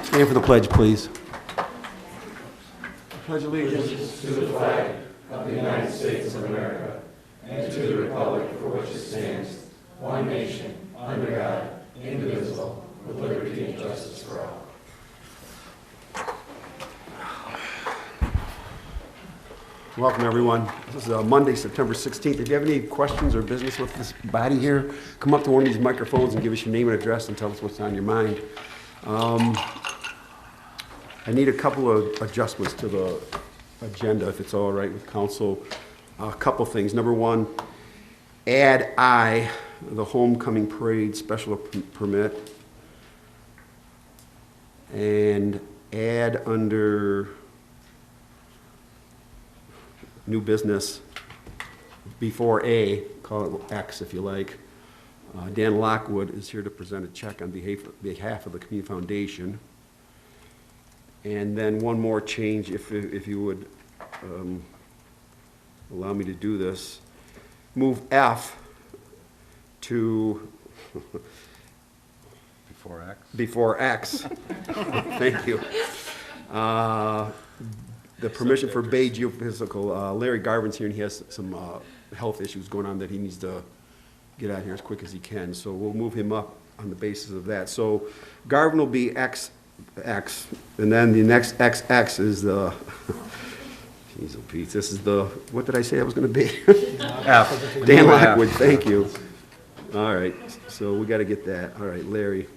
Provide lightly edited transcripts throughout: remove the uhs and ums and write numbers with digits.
Stand for the pledge, please. Pledge allegiance To the flag of the United States of America and to the republic for which it stands, one nation, under God, indivisible, with liberty and justice for all. Welcome, everyone. This is Monday, September 16th. If you have any questions or business with this body here, come up to one of these microphones and give us your name and address and tell us what's on your mind. I need a couple of adjustments to the agenda, if it's all right with council. A couple things. Number one, add I, the homecoming parade special permit, and add under new business before A, call it X if you like. Dan Lockwood is here to present a check on behalf of the Community Foundation. And then one more change, if you would allow me to do this. Move F to Before X? Before X. Thank you. The permission for Bay Geophysical. Larry Garvin's here and he has some health issues going on that he needs to get out here as quick as he can. So we'll move him up on the basis of that. So Garvin will be XX, and then the next XX is the, jeez, oh Pete, this is the, what did I say I was going to be? F. Dan Lockwood, thank you. All right, so we got to get that. All right, Larry.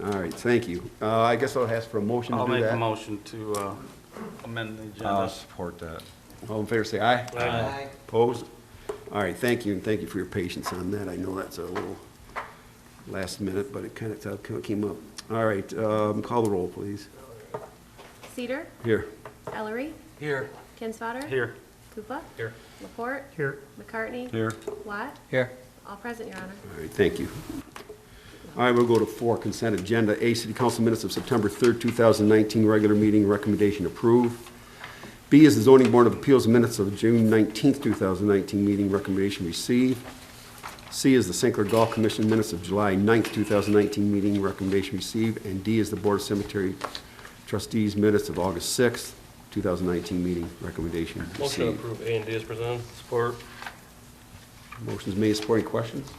All right, thank you. I guess I'll ask for a motion to I'll do make that. a motion to amend the agenda. I'll support that. All in favor, say aye. Aye. Opposed? All right, thank you, and thank you for your patience on that. I know that's a little last minute, but it kind of came up. All right, call the roll, please. Cedar, Here. Ellery, Here. Kinsfater, Here. Koopa, Here. Laporte, Here. McCartney, Here. Watt, Here. all present, Your Honor. All right, thank you. All right, we'll go to 4, consent agenda. A, City Council minutes of September 3rd, 2019, regular meeting, recommendation approved. B is the Zoning Board of Appeals minutes of June 19th, 2019 meeting, recommendation received. C is the St. Clair Golf Commission minutes of July 9th, 2019 meeting, recommendation received. And D is the Board of Cemetery Trustees minutes of August 6th, 2019 meeting, recommendation received. Motion to approve A and D is presented. Support. Motion's made, supporting questions?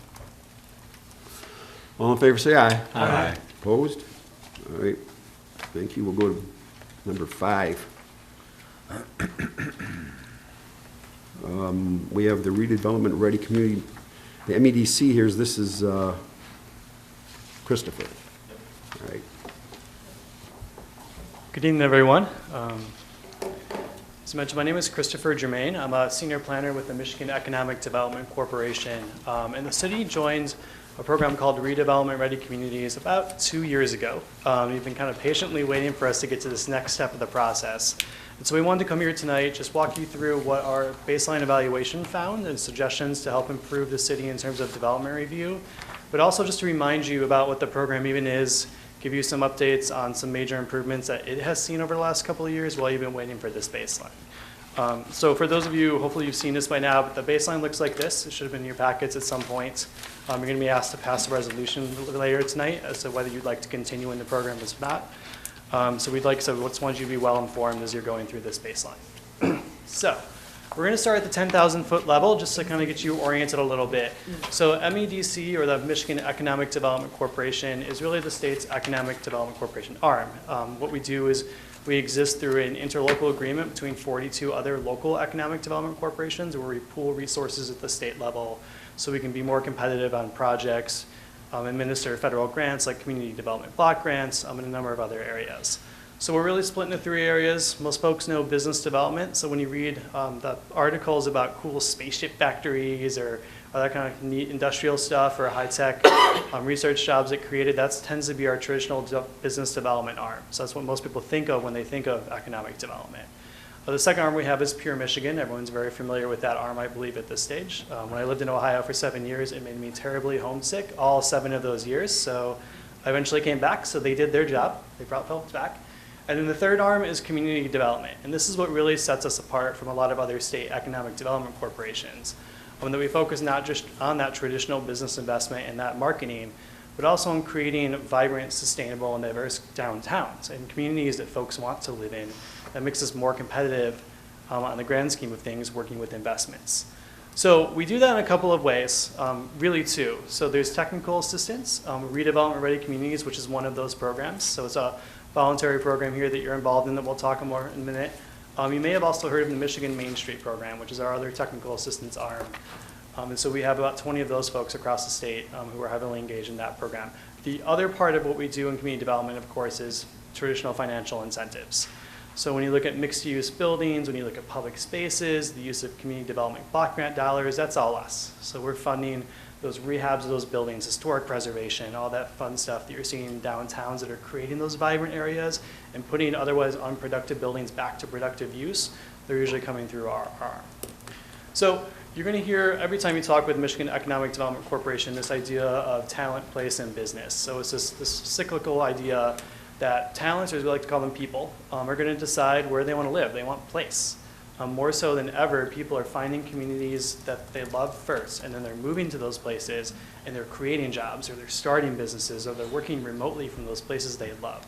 All in favor, say aye. Aye. Opposed? All right, thank you. We'll go to number 5. We have the redevelopment ready community. The MEDC here is, this is Christopher. All right. Good evening, everyone. As mentioned, my name is Christopher Germain. I'm a senior planner with the Michigan Economic Development Corporation. And the city joined a program called Redevelopment Ready Communities about 2 years ago. You've been kind of patiently waiting for us to get to this next step of the process. And so we wanted to come here tonight, just walk you through what our baseline evaluation found and suggestions to help improve the city in terms of development review, but also just to remind you about what the program even is, give you some updates on some major improvements that it has seen over the last couple of years while you've been waiting for this baseline. So for those of you, hopefully you've seen this by now, but the baseline looks like this. It should have been in your packets at some point. You're going to be asked to pass a resolution later tonight as to whether you'd like to continue in the program or not. So we just want you to be well informed as you're going through this baseline. So we're going to start at the 10,000 foot level just to kind of get you oriented a little bit. So MEDC, or the Michigan Economic Development Corporation, is really the state's economic development corporation arm. What we do is we exist through an interlocal agreement between 42 other local economic development corporations where we pool resources at the state level so we can be more competitive on projects, administer federal grants like community development block grants, and a number of other areas. So we're really split into 3 areas. Most folks know business development. So when you read the articles about cool spaceship factories or other kind of neat industrial stuff or high-tech research jobs that created, that tends to be our traditional business development arm. So that's what most people think of when they think of economic development. The second arm we have is Pure Michigan. Everyone's very familiar with that arm, I believe, at this stage. When I lived in Ohio for 7 years, it made me terribly homesick all 7 of those years. So I eventually came back, so they did their job. They brought folks back. And then the third arm is community development. And this is what really sets us apart from a lot of other state economic development corporations. That we focus not just on that traditional business investment and that marketing, but also in creating vibrant, sustainable, and diverse downtowns and communities that folks want to live in that makes us more competitive on the grand scheme of things, working with investments. So we do that in a couple of ways, really two. So there's technical assistance, redevelopment ready communities, which is one of those programs. So it's a voluntary program here that you're involved in that we'll talk more in a minute. You may have also heard of the Michigan Main Street program, which is our other technical assistance arm. And so we have about 20 of those folks across the state who are heavily engaged in that program. The other part of what we do in community development, of course, is traditional financial incentives. So when you look at mixed-use buildings, when you look at public spaces, the use of community development block grant dollars, that's all us. So we're funding those rehabs of those buildings, historic preservation, all that fun stuff that you're seeing in downtowns that are creating those vibrant areas and putting otherwise unproductive buildings back to productive use. They're usually coming through our arm. So you're going to hear every time you talk with Michigan Economic Development Corporation this idea of talent, place, and business. So it's this cyclical idea that talents, or as we like to call them people, are going to decide where they want to live. They want place. More so than ever, people are finding communities that they love first, and then they're moving to those places, and they're creating jobs, or they're starting businesses, or they're working remotely from those places they love.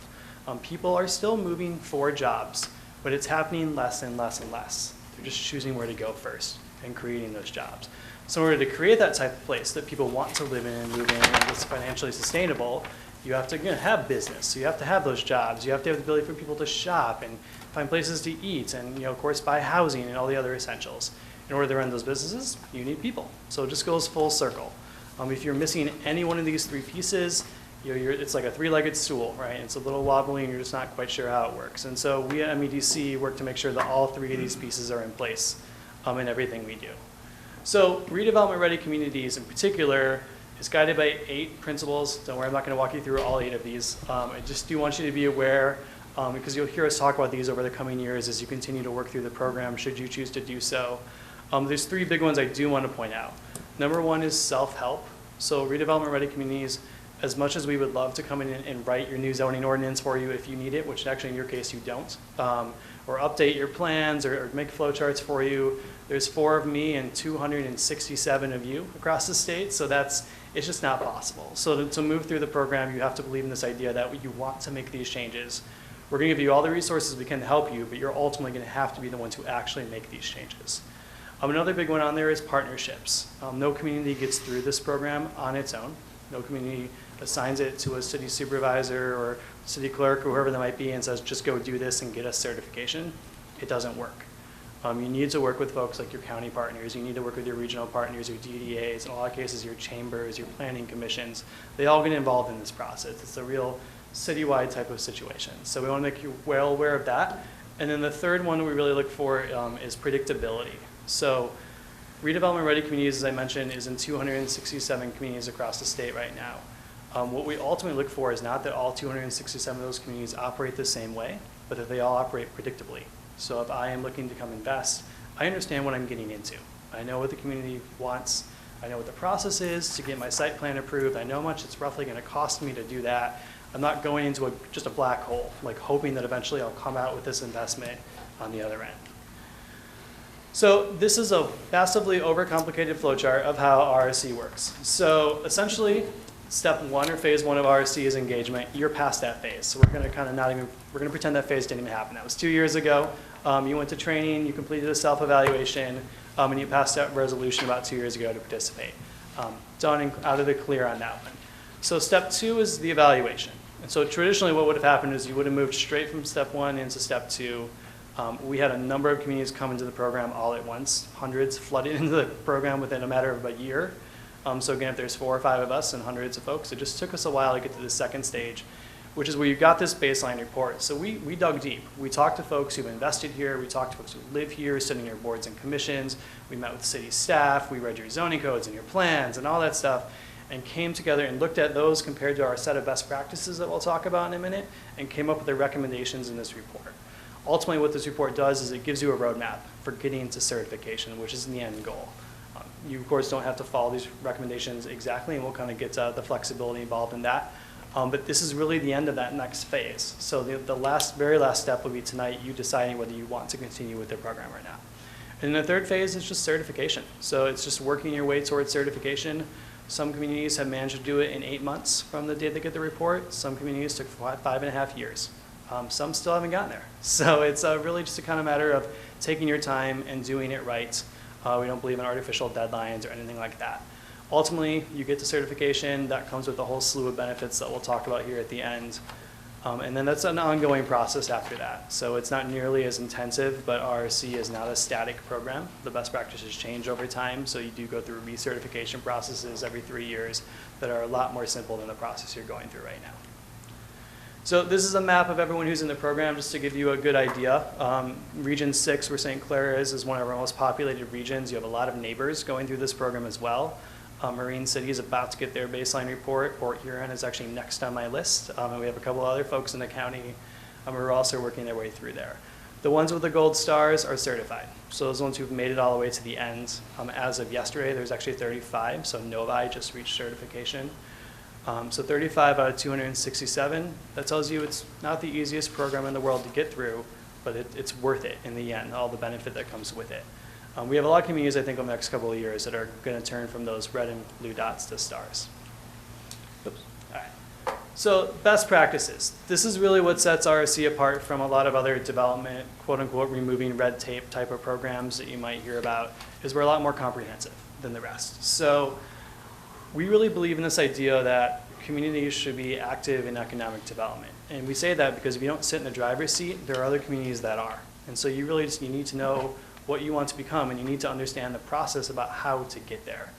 People are still moving for jobs, but it's happening less and less and less. They're just choosing where to go first and creating those jobs. So in order to create that type of place that people want to live in and move in and that's financially sustainable, you have to have business. So you have to have those jobs. You have to have the ability for people to shop and find places to eat and, of course, buy housing and all the other essentials. In order to run those businesses, you need people. So it just goes full circle. If you're missing any one of these three pieces, it's like a three-legged stool, right? It's a little wobbly and you're just not quite sure how it works. And so we at MEDC work to make sure that all three of these pieces are in place in everything we do. So redevelopment-ready communities in particular is guided by 8 principles. Don't worry, I'm not going to walk you through all 8 of these. I just do want you to be aware, because you'll hear us talk about these over the coming years as you continue to work through the program, should you choose to do so. There's 3 big ones I do want to point out. Number 1 is self-help. So redevelopment-ready communities, as much as we would love to come in and write your new zoning ordinance for you if you need it, which actually in your case you don't, or update your plans or make flowcharts for you, there's 4 of me and 267 of you across the state, so it's just not possible. So to move through the program, you have to believe in this idea that you want to make these changes. We're going to give you all the resources we can to help you, but you're ultimately going to have to be the ones who actually make these changes. Another big one on there is partnerships. No community gets through this program on its own. No community assigns it to a city supervisor or city clerk or whoever that might be and says, just go do this and get us certification. It doesn't work. You need to work with folks like your county partners. You need to work with your regional partners, your DDAs, in a lot of cases your chambers, your planning commissions. They all get involved in this process. It's a real citywide type of situation. So we want to make you well aware of that. And then the third one we really look for is predictability. So redevelopment ready communities, as I mentioned, is in 267 communities across the state right now. What we ultimately look for is not that all 267 of those communities operate the same way, but that they all operate predictably. So if I am looking to come invest, I understand what I'm getting into. I know what the community wants. I know what the process is to get my site plan approved. I know how much it's roughly going to cost me to do that. I'm not going into just a black hole, like hoping that eventually I'll come out with this investment on the other end. So this is a massively overcomplicated flowchart of how RSC works. So essentially, step 1 or phase 1 of RSC is engagement. You're past that phase. So we're going to we're going to pretend that phase didn't even happen. That was 2 years ago. You went to training, you completed a self-evaluation, and you passed that resolution about 2 years ago to participate. Done and out of the clear on that one. So step 2 is the evaluation. And so traditionally what would have happened is you would have moved straight from step 1 into step 2. We had a number of communities come into the program all at once. Hundreds flooded into the program within a matter of a year. So again, if there's 4 or 5 of us and hundreds of folks, it just took us a while to get to the second stage, which is where you got this baseline report. So we dug deep. We talked to folks who've invested here. We talked to folks who live here, sitting in your boards and commissions. We met with city staff. We read your zoning codes and your plans and all that stuff, and came together and looked at those compared to our set of best practices that we'll talk about in a minute, and came up with the recommendations in this report. Ultimately, what this report does is it gives you a roadmap for getting to certification, which is the end goal. You, of course, don't have to follow these recommendations exactly, and we'll kind of get to the flexibility involved in that. But this is really the end of that next phase. So the very last step will be tonight, you deciding whether you want to continue with the program right now. And the third phase is just certification. So it's just working your way towards certification. Some communities have managed to do it in 8 months from the day they get the report. Some communities took 5.5 years. Some still haven't gotten there. So it's really just a kind of matter of taking your time and doing it right. We don't believe in artificial deadlines or anything like that. Ultimately, you get the certification. That comes with a whole slew of benefits that we'll talk about here at the end. And then that's an ongoing process after that. So it's not nearly as intensive, but RRC is not a static program. The best practices change over time, so you do go through recertification processes every 3 years that are a lot more simple than the process you're going through right now. So this is a map of everyone who's in the program, just to give you a good idea. Region 6, where St. Clair is one of our most populated regions. You have a lot of neighbors going through this program as well. Marine City is about to get their baseline report. Port Huron is actually next on my list. And we have a couple other folks in the county who are also working their way through there. The ones with the gold stars are certified. So those ones who've made it all the way to the end. As of yesterday, there's actually 35. So Novi just reached certification. So 35 out of 267. That tells you it's not the easiest program in the world to get through, but it's worth it in the end, all the benefit that comes with it. We have a lot of communities, I think, over the next couple of years that are going to turn from those red and blue dots to stars. Oops. All right. So best practices. This is really what sets RSC apart from a lot of other development, quote unquote, removing red tape type of programs that you might hear about, is we're a lot more comprehensive than the rest. So we really believe in this idea that communities should be active in economic development. And we say that because if you don't sit in the driver's seat, there are other communities that are. And so you really just, you need to know what you want to become, and you need to understand the process about how to get there.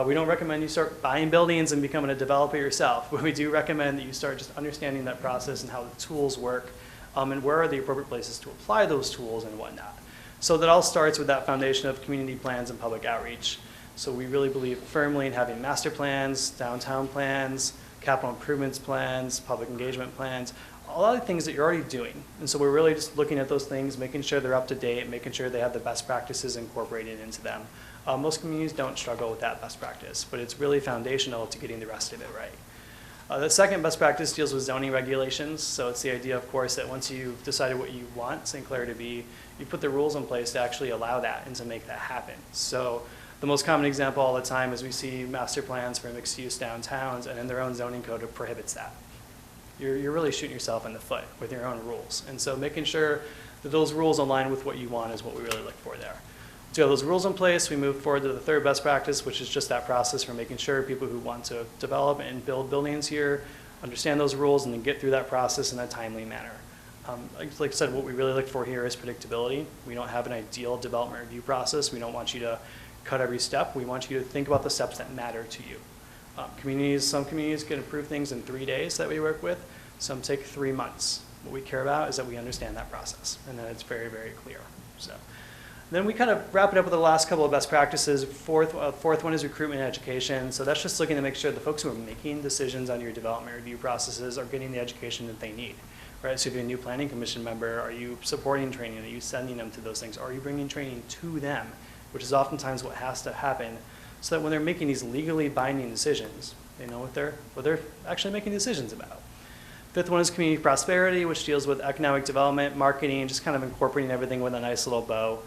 We don't recommend you start buying buildings and becoming a developer yourself, but we do recommend that you start just understanding that process and how the tools work, and where are the appropriate places to apply those tools and whatnot. So that all starts with that foundation of community plans and public outreach. So we really believe firmly in having master plans, downtown plans, capital improvements plans, public engagement plans, a lot of things that you're already doing. And so we're really just looking at those things, making sure they're up to date, making sure they have the best practices incorporated into them. Most communities don't struggle with that best practice, but it's really foundational to getting the rest of it right. The second best practice deals with zoning regulations. So it's the idea, of course, that once you've decided what you want St. Clair to be, you put the rules in place to actually allow that and to make that happen. So the most common example all the time is we see master plans for mixed-use downtowns, and in their own zoning code it prohibits that. You're really shooting yourself in the foot with your own rules. And so making sure that those rules align with what you want is what we really look for there. So you have those rules in place, we move forward to the third best practice, which is just that process for making sure people who want to develop and build buildings here understand those rules and then get through that process in a timely manner. Like I said, what we really look for here is predictability. We don't have an ideal development review process. We don't want you to cut every step. We want you to think about the steps that matter to you. Some communities can approve things in 3 days that we work with. Some take 3 months. What we care about is that we understand that process and that it's very, very clear. So then we kind of wrap it up with the last couple of best practices. Fourth one is recruitment and education. So that's just looking to make sure the folks who are making decisions on your development review processes are getting the education that they need. Right? So if you're a new planning commission member, are you supporting training? Are you sending them to those things? Are you bringing training to them? Which is oftentimes what has to happen, so that when they're making these legally binding decisions, they know what they're actually making decisions about. Fifth one is community prosperity, which deals with economic development, marketing, just kind of incorporating everything with a nice little bow.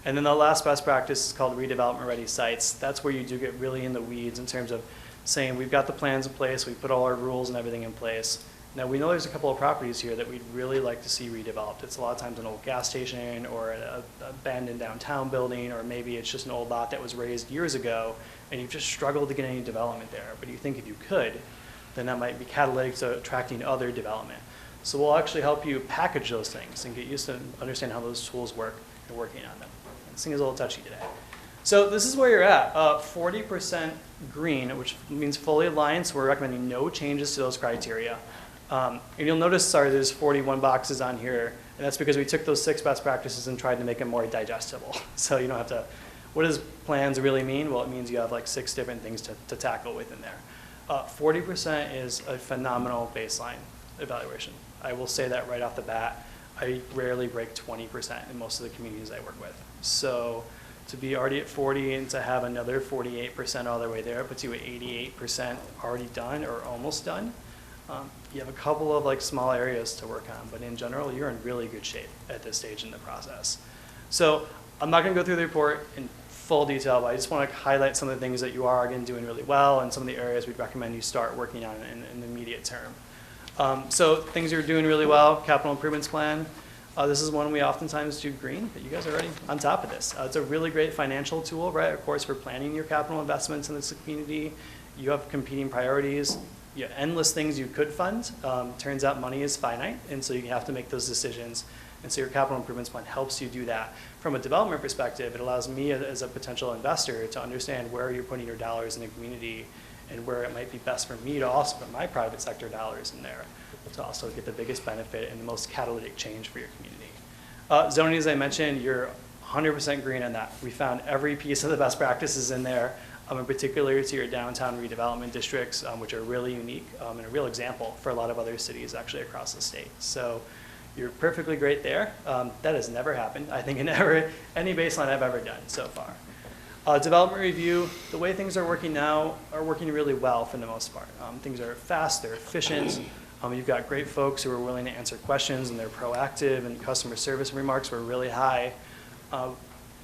And then the last best practice is called redevelopment ready sites. That's where you do get really in the weeds in terms of saying we've got the plans in place, we put all our rules and everything in place. Now we know there's a couple of properties here that we'd really like to see redeveloped. It's a lot of times an old gas station or an abandoned downtown building, or maybe it's just an old lot that was raised years ago and you've just struggled to get any development there. But you think if you could, then that might be catalytic to attracting other development. So we'll actually help you package those things and get used to understand how those tools work and working on them. This thing is a little touchy today. So this is where you're at, 40% green, which means fully aligned, so we're recommending no changes to those criteria. And you'll notice, there's 41 boxes on here, and that's because we took those 6 best practices and tried to make them more digestible. So you don't have to, what does plans really mean? Well, it means you have like 6 different things to tackle within there. 40% is a phenomenal baseline evaluation. I will say that right off the bat. I rarely break 20% in most of the communities I work with. So to be already at 40 and to have another 48% all the way there puts you at 88% already done or almost done. You have a couple of like small areas to work on, but in general, you're in really good shape at this stage in the process. So I'm not going to go through the report in full detail, but I just want to highlight some of the things that you are, again, doing really well and some of the areas we'd recommend you start working on in the immediate term. So things you're doing really well, capital improvements plan. This is one we oftentimes do green, but you guys are already on top of this. It's a really great financial tool, right? Of course, for planning your capital investments in this community. You have competing priorities, you have endless things you could fund. Turns out money is finite, and so you have to make those decisions. And so your capital improvements plan helps you do that. From a development perspective, it allows me as a potential investor to understand where you're putting your dollars in a community and where it might be best for me to also put my private sector dollars in there to also get the biggest benefit and the most catalytic change for your community. Zoning, as I mentioned, you're 100% green on that. We found every piece of the best practices in there, in particular to your downtown redevelopment districts, which are really unique and a real example for a lot of other cities actually across the state. So you're perfectly great there. That has never happened, I think, in any baseline I've ever done so far. Development review, the way things are working now are working really well for the most part. Things are fast, they're efficient. You've got great folks who are willing to answer questions and they're proactive, and customer service remarks were really high.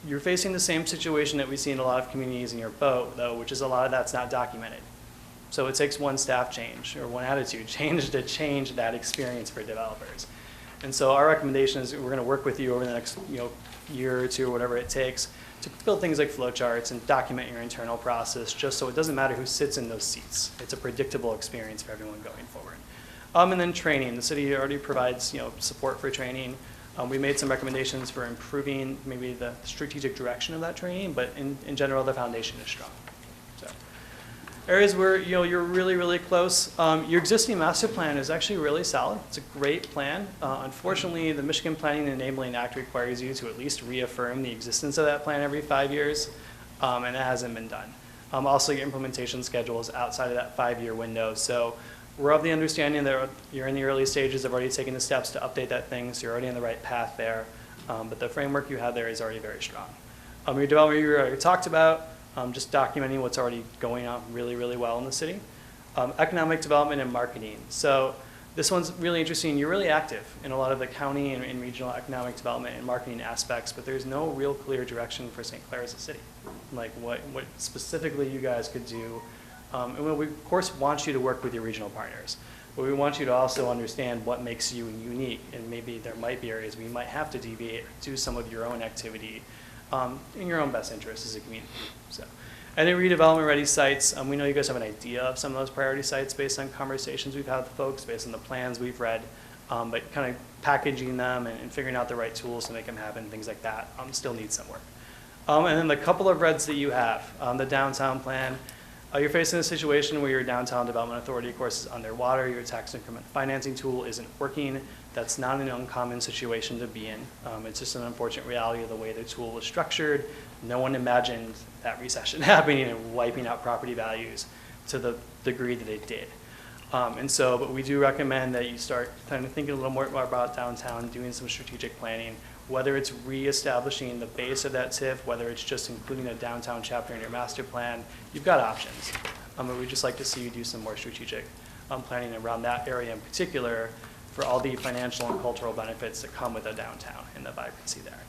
You're facing the same situation that we see in a lot of communities in your boat, though, which is a lot of that's not documented. So it takes one staff change or one attitude change to change that experience for developers. And so our recommendation is we're going to work with you over the next year or two or whatever it takes to build things like flowcharts and document your internal process, just so it doesn't matter who sits in those seats. It's a predictable experience for everyone going forward. And then training. The city already provides support for training. We made some recommendations for improving maybe the strategic direction of that training, but in general, the foundation is strong. So areas where you're really, really close. Your existing master plan is actually really solid. It's a great plan. Unfortunately, the Michigan Planning and Enabling Act requires you to at least reaffirm the existence of that plan every 5 years, and it hasn't been done. Also, your implementation schedule is outside of that 5-year window. So we're of the understanding that you're in the early stages of already taking the steps to update that thing, so you're already on the right path there. But the framework you have there is already very strong. Your development you already talked about, just documenting what's already going on really, really well in the city. Economic development and marketing. So this one's really interesting. You're really active in a lot of the county and regional economic development and marketing aspects, but there's no real clear direction for St. Clair as a city. Like what specifically you guys could do. And we, of course, want you to work with your regional partners, but we want you to also understand what makes you unique, and maybe there might be areas where you might have to deviate or do some of your own activity in your own best interest as a community. So, and then redevelopment-ready sites, we know you guys have an idea of some of those priority sites based on conversations we've had with folks, based on the plans we've read, but kind of packaging them and figuring out the right tools to make them happen, things like that, still needs some work. And then the couple of reds that you have, the downtown plan. You're facing a situation where your downtown development authority, of course, is underwater. Your tax increment financing tool isn't working. That's not an uncommon situation to be in. It's just an unfortunate reality of the way the tool was structured. No one imagined that recession happening and wiping out property values to the degree that it did. But we do recommend that you start kind of thinking a little more about downtown, doing some strategic planning, whether it's reestablishing the base of that TIF, whether it's just including a downtown chapter in your master plan. You've got options. But we'd just like to see you do some more strategic planning around that area in particular for all the financial and cultural benefits that come with a downtown and the vibrancy there.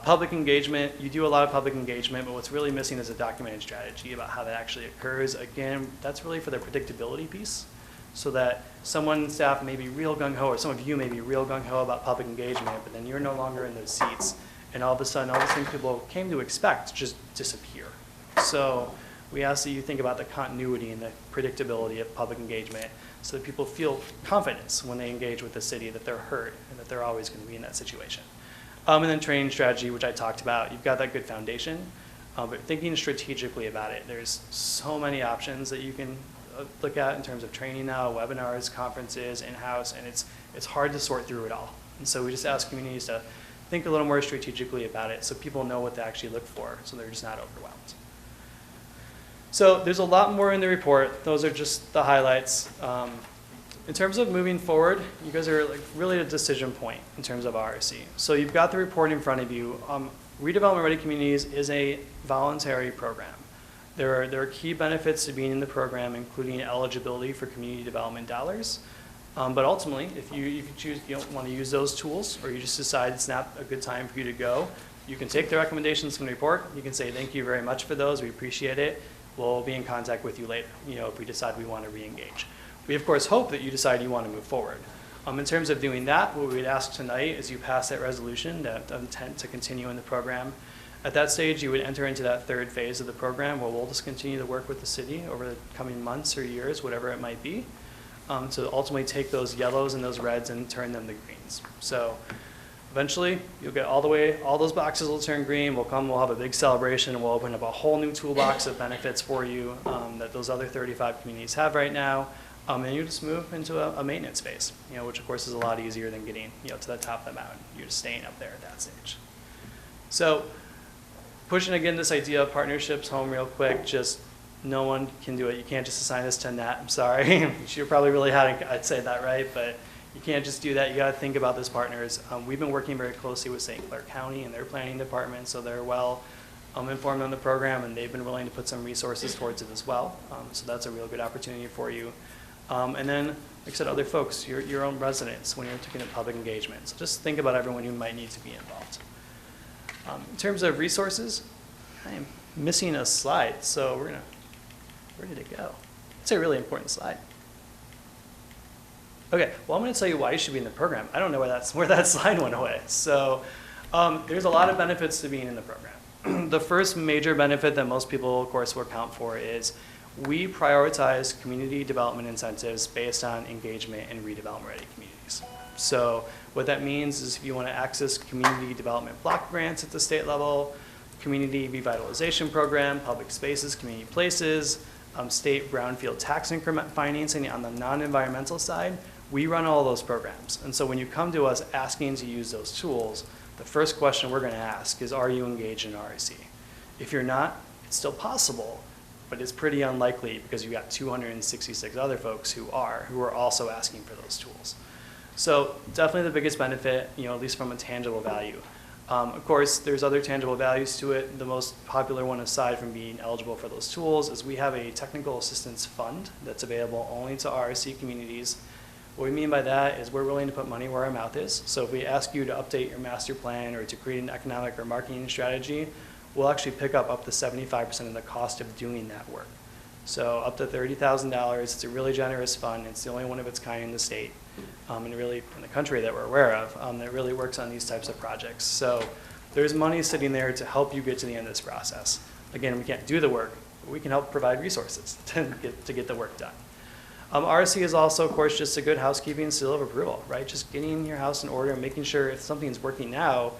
Public engagement, you do a lot of public engagement, but what's really missing is a documented strategy about how that actually occurs. Again, that's really for the predictability piece, so that someone in staff may be real gung-ho, or some of you may be real gung-ho about public engagement, but then you're no longer in those seats, and all of a sudden, all the things people came to expect just disappear. So we ask that you think about the continuity and the predictability of public engagement so that people feel confidence when they engage with the city, that they're heard, and that they're always going to be in that situation. And then training strategy, which I talked about. You've got that good foundation, but thinking strategically about it. There's so many options that you can look at in terms of training now, webinars, conferences, in-house, and it's hard to sort through it all. And so we just ask communities to think a little more strategically about it so people know what to actually look for, so they're just not overwhelmed. So there's a lot more in the report. Those are just the highlights. In terms of moving forward, you guys are really at a decision point in terms of RRC. So you've got the report in front of you. Redevelopment Ready Communities is a voluntary program. There are key benefits to being in the program, including eligibility for community development dollars. But ultimately, if you choose, you don't want to use those tools, or you just decide it's not a good time for you to go, You can take the recommendations from the report. You can say, thank you very much for those. We appreciate it. We'll be in contact with you later, if we decide we want to re-engage. We, of course, hope that you decide you want to move forward. In terms of doing that, what we would ask tonight is you pass that resolution, that intent to continue in the program. At that stage, you would enter into that third phase of the program where we'll just continue to work with the city over the coming months or years, whatever it might be, to ultimately take those yellows and those reds and turn them to greens. So eventually, you'll get all those boxes will turn green. We'll have a big celebration, and we'll open up a whole new toolbox of benefits for you that those other 35 communities have right now. And you just move into a maintenance phase, which of course is a lot easier than getting, to the top of the mountain. You're just staying up there at that stage. So pushing again this idea of partnerships home real quick, just no one can do it. You can't just assign this to Nat, I'm sorry. You should probably really I'd say that right, but you can't just do that. You got to think about those partners. We've been working very closely with St. Clair County and their planning department, so they're well informed on the program, and they've been willing to put some resources towards it as well. So that's a real good opportunity for you. And then, like I said, other folks, your own residents when you're taking a public engagement. So just think about everyone who might need to be involved. In terms of resources, I am missing a slide, so where did it go? It's a really important slide. Okay, well, I'm going to tell you why you should be in the program. I don't know where that slide went away. So there's a lot of benefits to being in the program. The first major benefit that most people, of course, will account for is we prioritize community development incentives based on engagement in redevelopment-ready communities. So what that means is if you want to access community development block grants at the state level, community revitalization program, public spaces, community places, state brownfield tax increment financing on the non-environmental side, we run all those programs. And so when you come to us asking to use those tools, the first question we're going to ask is, are you engaged in REC? If you're not, it's still possible, but it's pretty unlikely because you've got 266 other folks who are also asking for those tools. So definitely the biggest benefit, at least from a tangible value. Of course, there's other tangible values to it. The most popular one, aside from being eligible for those tools, is we have a technical assistance fund that's available only to RSC communities. What we mean by that is we're willing to put money where our mouth is. So if we ask you to update your master plan or to create an economic or marketing strategy, we'll actually pick up to 75% of the cost of doing that work. So up to $30,000. It's a really generous fund. It's the only one of its kind in the state, and really in the country that we're aware of, that really works on these types of projects. So there's money sitting there to help you get to the end of this process. Again, we can't do the work, but we can help provide resources to get the work done. RSC is also, of course, just a good housekeeping seal of approval, right? Just getting your house in order and making sure if something's working now,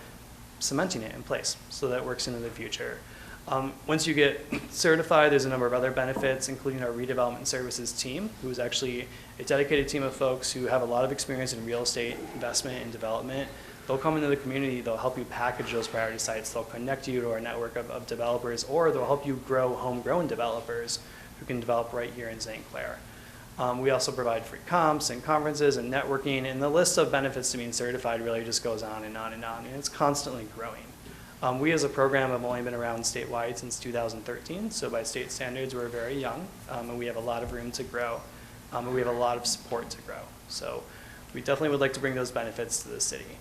cementing it in place so that it works into the future. Once you get certified, there's a number of other benefits, including our redevelopment services team, who is actually a dedicated team of folks who have a lot of experience in real estate investment and development. They'll come into the community, they'll help you package those priority sites, they'll connect you to our network of developers, or they'll help you grow homegrown developers who can develop right here in St. Clair. We also provide free comps and conferences and networking, and the list of benefits to being certified really just goes on and on and on, and it's constantly growing. We as a program have only been around statewide since 2013, so by state standards we're very young, and we have a lot of room to grow, and we have a lot of support to grow. So we definitely would like to bring those benefits to the city.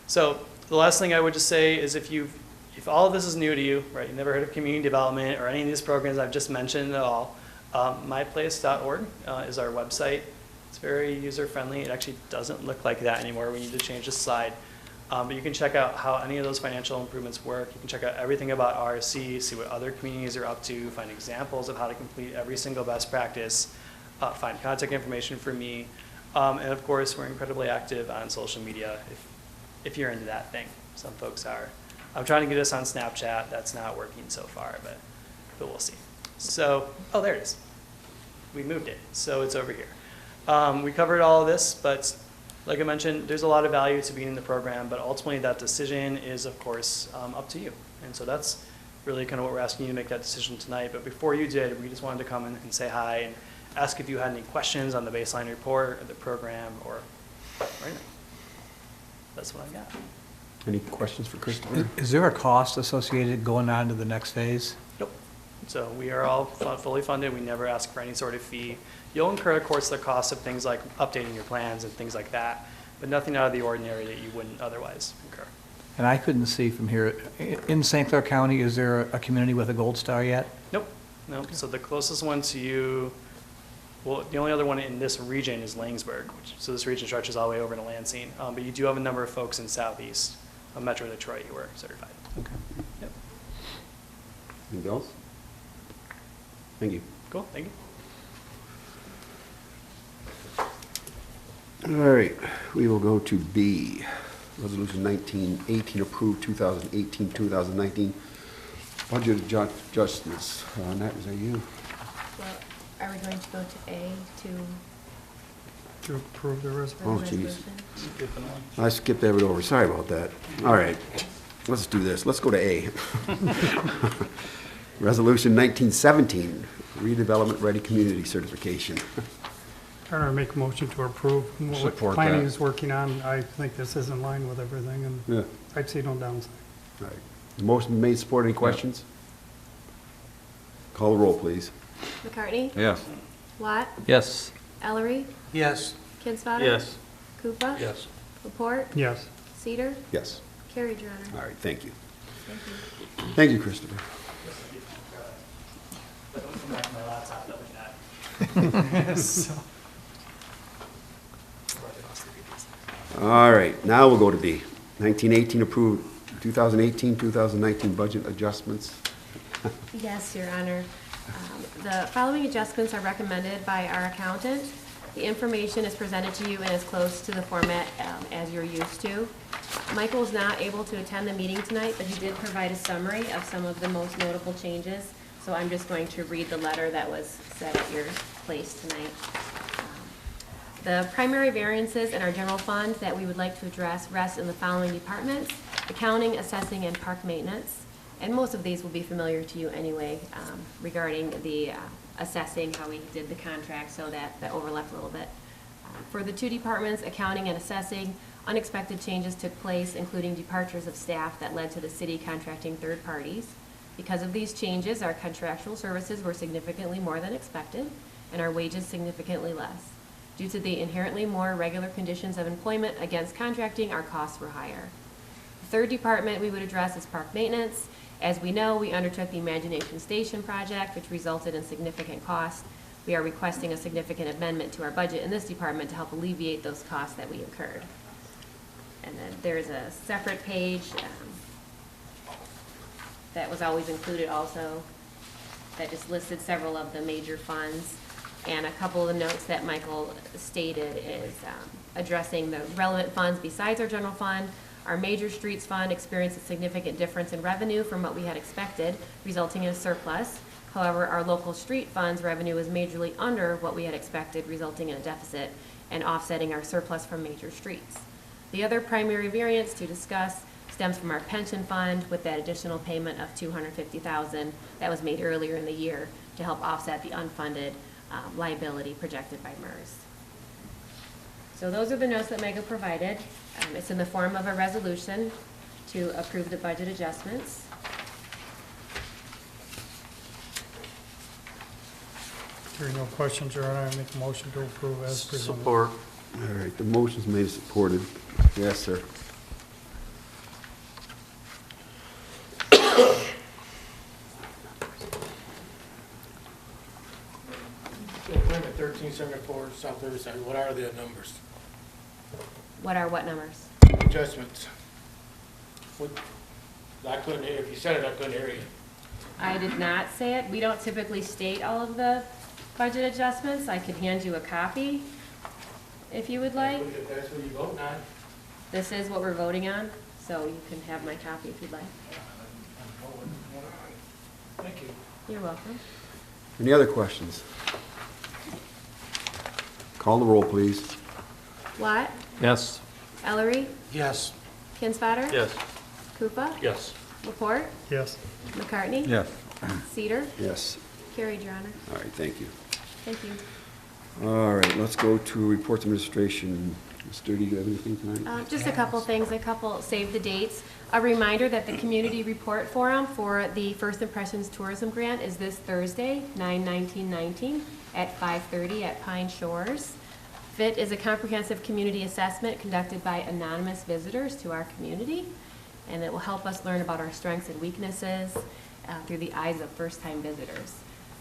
So the last thing I would just say is if all of this is new to you, right, you've never heard of community development or any of these programs I've just mentioned at all, myplace.org is our website. It's very user-friendly. It actually doesn't look like that anymore. We need to change the slide. But you can check out how any of those financial improvements work. You can check out everything about RSC, see what other communities are up to, find examples of how to complete every single best practice, find contact information for me. And of course, we're incredibly active on social media if you're into that thing. Some folks are. I'm trying to get us on Snapchat. That's not working so far, but we'll see. So, oh, there it is. We moved it, so it's over here. We covered all of this, but like I mentioned, there's a lot of value to being in the program, but ultimately that decision is, of course, up to you. And so that's really kind of what we're asking you to make that decision tonight. But before you did, we just wanted to come in and say hi and ask if you had any questions on the baseline report or the program or anything. That's what I've got. Any questions for Christopher? Is there a cost associated going on to the next phase? Nope. So we are all fully funded. We never ask for any sort of fee. You'll incur, of course, the cost of things like updating your plans and things like that, but nothing out of the ordinary that you wouldn't otherwise incur. And I couldn't see from here, in St. Clair County, is there a community with a gold star yet? Nope, nope. So the closest one to you, well, the only other one in this region is Langsberg, so this region stretches all the way over to Lansing. But you do have a number of folks in southeast Metro Detroit who are certified. Okay. Yep. Anything else? Thank you. Cool, thank you. All right, we will go to B. Resolution 1918, approved 2018-2019 budget adjustments. Nat, is that you? Well, are we going to go to A To approve the for resolution. the Oh, geez. resolution? Skipping one. I skipped that over. Sorry about that. All right, let's do this. Let's go to A. Resolution 1917, redevelopment ready community certification. Turner, make a motion to approve what Support planning that. is working on. I think this is in line with everything, and Yeah. I'd see no downside. All right. Motion made, support. Any questions? Call the roll, please. McCartney? Yes. Watt? Yes. Ellery? Yes. Kinsfather? Yes. Koopa? Yes. Laporte? Yes. Cedar? Yes. Carried, Your Honor. All right, thank you. Thank you. Thank you, Christopher. But don't come back to my laptop, that like that. All right, now we'll go to B. 1918, approved 2018-2019 budget adjustments. Yes, Your Honor. The following adjustments are recommended by our accountant. The information is presented to you in as close to the format as you're used to. Michael is not able to attend the meeting tonight, but he did provide a summary of some of the most notable changes. So I'm just going to read the letter that was set at your place tonight. The primary variances in our general fund that we would like to address rest in the following departments: accounting, assessing, and park maintenance. And most of these will be familiar to you anyway, regarding the assessing, how we did the contract, so that overlapped a little bit. For the two departments, accounting and assessing, unexpected changes took place, including departures of staff that led to the city contracting third parties. Because of these changes, our contractual services were significantly more than expected, and our wages significantly less. Due to the inherently more regular conditions of employment against contracting, our costs were higher. The third department we would address is park maintenance. As we know, we undertook the Imagination Station project, which resulted in significant costs. We are requesting a significant amendment to our budget in this department to help alleviate those costs that we incurred. And then there's a separate page that was always included also, that just listed several of the major funds. And a couple of the notes that Michael stated is addressing the relevant funds besides our general fund. Our major streets fund experienced a significant difference in revenue from what we had expected, resulting in a surplus. However, our local street funds revenue was majorly under what we had expected, resulting in a deficit and offsetting our surplus from major streets. The other primary variance to discuss stems from our pension fund, with that additional payment of $250,000 that was made earlier in the year to help offset the unfunded liability projected by MERS. So those are the notes that Megan provided. It's in the form of a resolution to approve the budget adjustments. Hearing no questions, Your Honor, I make a motion to approve as presented. Support. All right, the motion's made and supported. Yes, sir. Appointment 1374 South Riverside, what are the numbers? What are what numbers? Adjustments? What, I couldn't hear, if you said it, I couldn't hear you. I did not say it. We don't typically state all of the budget adjustments. I could hand you a copy if you would like. If that's what you vote on. This is what we're voting on, so you can have my copy if you'd like. Thank you. You're welcome. Any other questions? Call the roll, please. Watt? Yes. Ellery? Yes. Kinsfather? Yes. Koopa? Yes. Laporte? Yes. McCartney? Yes. Cedar? Yes. Carried, Your Honor. All right, thank you. Thank you. All right, let's go to reports of administration. Ms. Stewart, do you have anything tonight? Just a couple things, save the dates. A reminder that the community report forum for the First Impressions Tourism Grant is this Thursday, 9/19/19 at 5:30 at Pine Shores. FIT is a comprehensive community assessment conducted by anonymous visitors to our community. and it will help us learn about our strengths and weaknesses through the eyes of first-time visitors.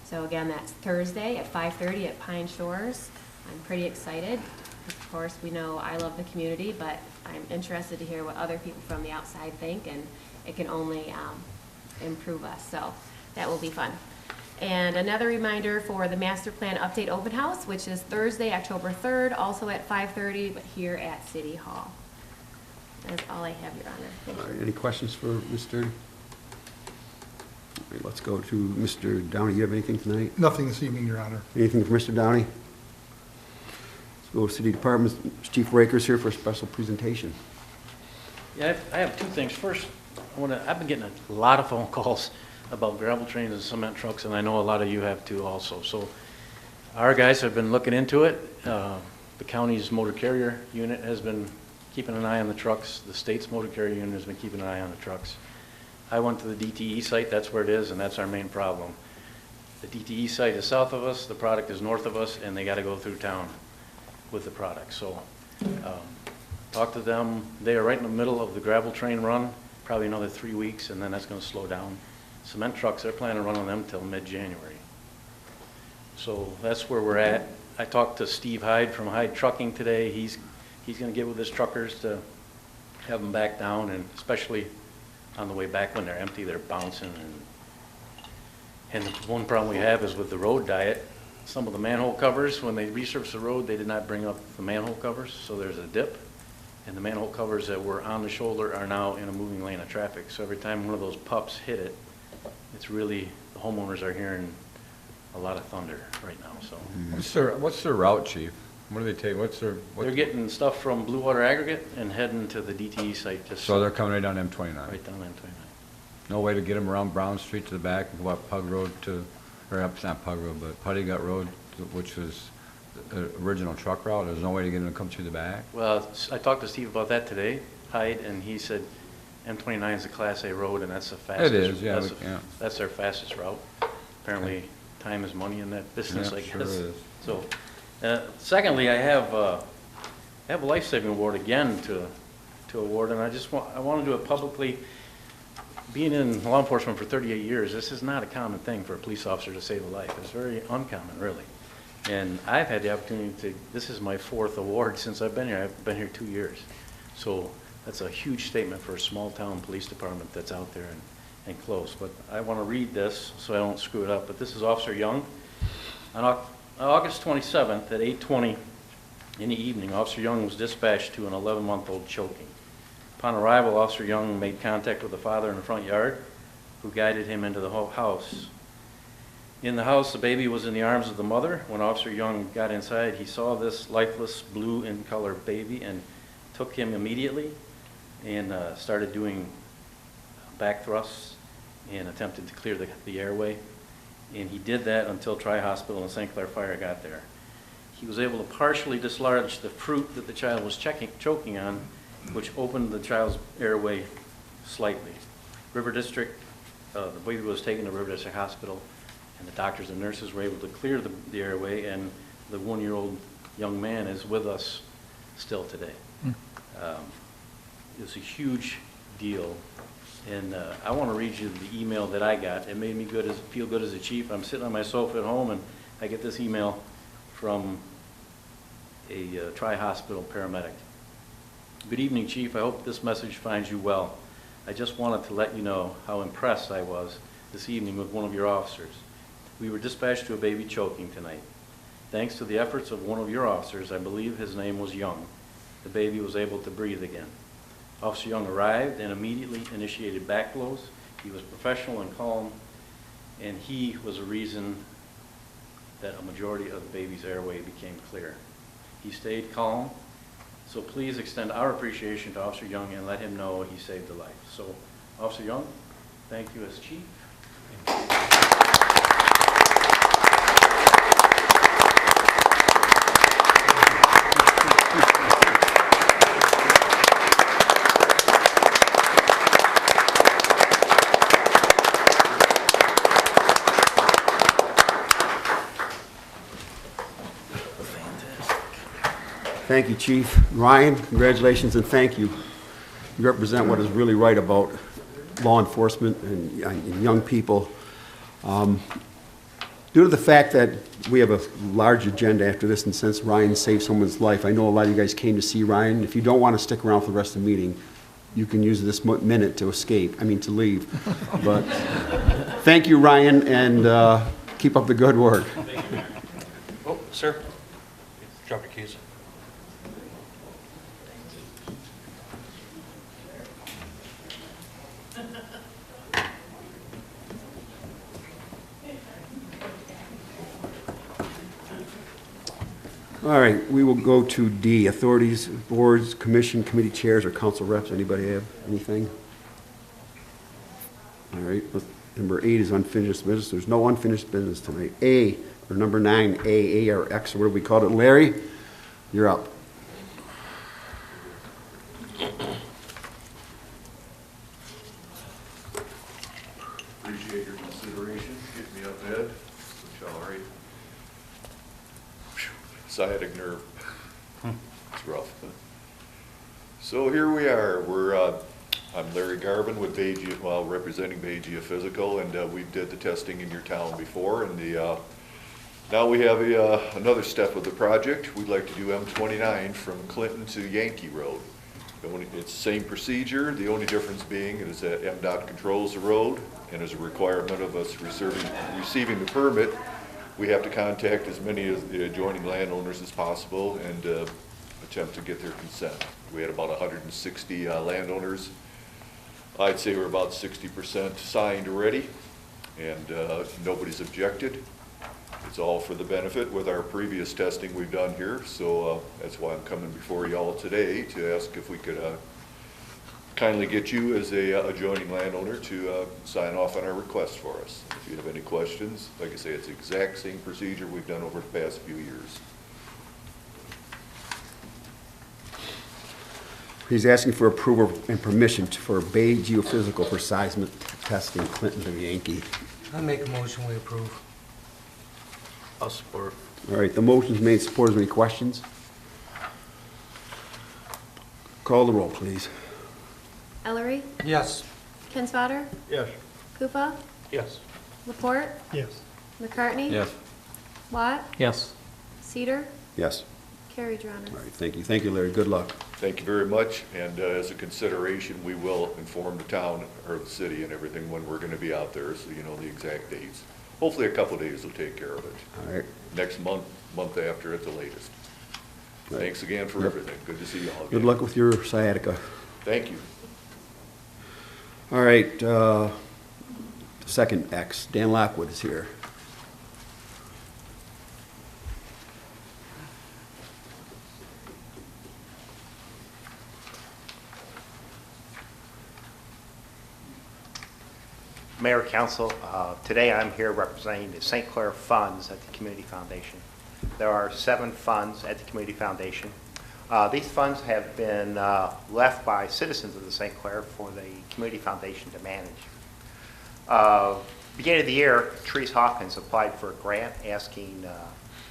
So again, that's Thursday at 5:30 at Pine Shores. I'm pretty excited. Of course, we know I love the community, but I'm interested to hear what other people from the outside think, and it can only improve us. So that will be fun. And another reminder for the Master Plan Update Open House, which is Thursday, October 3rd, also at 5:30, but here at City Hall. That's all I have, Your Honor. Thank All you. right, any questions for Ms. Sturdy? All right, let's go to Mr. Downey. You have anything tonight? Nothing this evening, Your Honor. Anything for Mr. Downey? Let's go to City Department. Chief Rakers here for a special presentation. Yeah, I have two things. First, I've been getting a lot of phone calls about gravel trains and cement trucks, and I know a lot of you have too also. So our guys have been looking into it. The county's motor carrier unit has been keeping an eye on the trucks. The state's motor carrier unit has been keeping an eye on the trucks. I went to the DTE site, that's where it is, and that's our main problem. The DTE site is south of us, the product is north of us, and they got to go through town with the product. So talk to them. They are right in the middle of the gravel train run, probably another 3 weeks, and then that's going to slow down. Cement trucks, they're planning on running them until mid-January. So that's where we're at. I talked to Steve Hyde from Hyde Trucking today. He's going to get with his truckers to have them back down, and especially on the way back when they're empty, they're bouncing. And the one problem we have is with the road diet. Some of the manhole covers, when they resurface the road, they did not bring up the manhole covers, so there's a dip. And the manhole covers that were on the shoulder are now in a moving lane of traffic. So every time one of those pups hit it, it's really, the homeowners are hearing a lot of thunder right now, so. What's their route, chief? What do they take? They're getting stuff from Blue Water Aggregate and heading to the DTE site, just So they're coming right down M29? right down M29. No way to get them around Brown Street to the back and go up Pug Road to, or up, not Pug Road, but Putty Gut Road, which was the original truck route? There's no way to get them to come through the back? Well, I talked to Steve about that today, Hyde, and he said M29 is a Class A road, and that's the fastest. It is, yeah, that's that's their fastest route. Apparently, time is money in that business, Yeah, I guess. sure is. So, secondly, I have a life-saving award again to award, and I want to do it publicly. Being in law enforcement for 38 years, this is not a common thing for a police officer to save a life. It's very uncommon, really. And I've had the opportunity to, this is my 4th award since I've been here. I've been here 2 years. So that's a huge statement for a small-town police department that's out there and close. But I want to read this so I don't screw it up. But this is Officer Young. On August 27th at 8:20 in the evening, Officer Young was dispatched to an 11-month-old choking. Upon arrival, Officer Young made contact with the father in the front yard, who guided him into the house. In the house, the baby was in the arms of the mother. When Officer Young got inside, he saw this lifeless blue in color baby and took him immediately and started doing back thrusts and attempted to clear the airway. And he did that until Tri-Hospital and St. Clair Fire got there. He was able to partially dislodge the fruit that the child was choking on, which opened the child's airway slightly. River District, the baby was taken to River District Hospital, and the doctors and nurses were able to clear the airway, and the 1-year-old young man is with us still today. It was a huge deal, and I want to read you the email that I got. It made me feel good as a chief. I'm sitting on my sofa at home, and I get this email from a Tri-Hospital paramedic. Good evening, Chief. I hope this message finds you well. I just wanted to let you know how impressed I was this evening with one of your officers. We were dispatched to a baby choking tonight. Thanks to the efforts of one of your officers, I believe his name was Young, the baby was able to breathe again. Officer Young arrived and immediately initiated back blows. He was professional and calm, and he was a reason that a majority of the baby's airway became clear. He stayed calm, so please extend our appreciation to Officer Young and let him know he saved a life. So, Officer Young, thank you as Chief. Thank you, Chief. Ryan, congratulations and thank you. You represent what is really right about law enforcement and young people. Due to the fact that we have a large agenda after this, and since Ryan saved someone's life, I know a lot of you guys came to see Ryan. If you don't want to stick around for the rest of the meeting, you can use this minute to to leave. But thank you, Ryan, and keep up the good work. Thank you, Mayor. Oh, sir, drop your keys. All right, we will go to D, authorities, boards, commission, committee chairs, or council reps. Anybody have anything? All right, number 8 is unfinished business. There's no unfinished business tonight. A, or number 9, A or X, or what do we call it? Larry, you're up. Appreciate your consideration. Get me up, Ed. All right. Sciatic nerve. It's rough. So here we are. I'm Larry Garvin with representing Bay Geophysical, and we did the testing in your town before, and now we have another step of the project. We'd like to do M29 from Clinton to Yankee Road. It's the same procedure. The only difference being is that MDOT controls the road, and as a requirement of us receiving the permit, we have to contact as many of the adjoining landowners as possible and attempt to get their consent. We had about 160 landowners. I'd say we're about 60% signed already, and nobody's objected. It's all for the benefit with our previous testing we've done here, so that's why I'm coming before you all today to ask if we could kindly get you as a adjoining landowner to sign off on our request for us. If you have any questions, like I say, it's the exact same procedure we've done over the past few years. He's asking for approval and permission for Bay Geophysical for seismic testing, Clinton to Yankee. I make a motion, we approve. I'll support. All right, the motion's made, supported. Any questions? Call the roll, please. Ellery? Yes. Kinsfater? Yes. Koopa? Yes. Laporte? Yes. McCartney? Yes. Watt? Yes. Cedar? Yes. Carried, Your Honor. All right, thank you. Thank you, Larry. Good luck. Thank you very much, and as a consideration, we will inform the town or the city and everything when we're going to be out there, so you know the exact dates. Hopefully a couple days will take care of it. All right. Next month after at the latest. Right. Thanks again for everything. Good to see you all again. Good luck with your sciatica. Thank you. All right, second X, Dan Lockwood is here. Mayor, Council, today I'm here representing the St. Clair funds at the Community Foundation. There are 7 funds at the Community Foundation. These funds have been left by citizens of the St. Clair for the Community Foundation to manage. Beginning of the year, Therese Hawkins applied for a grant asking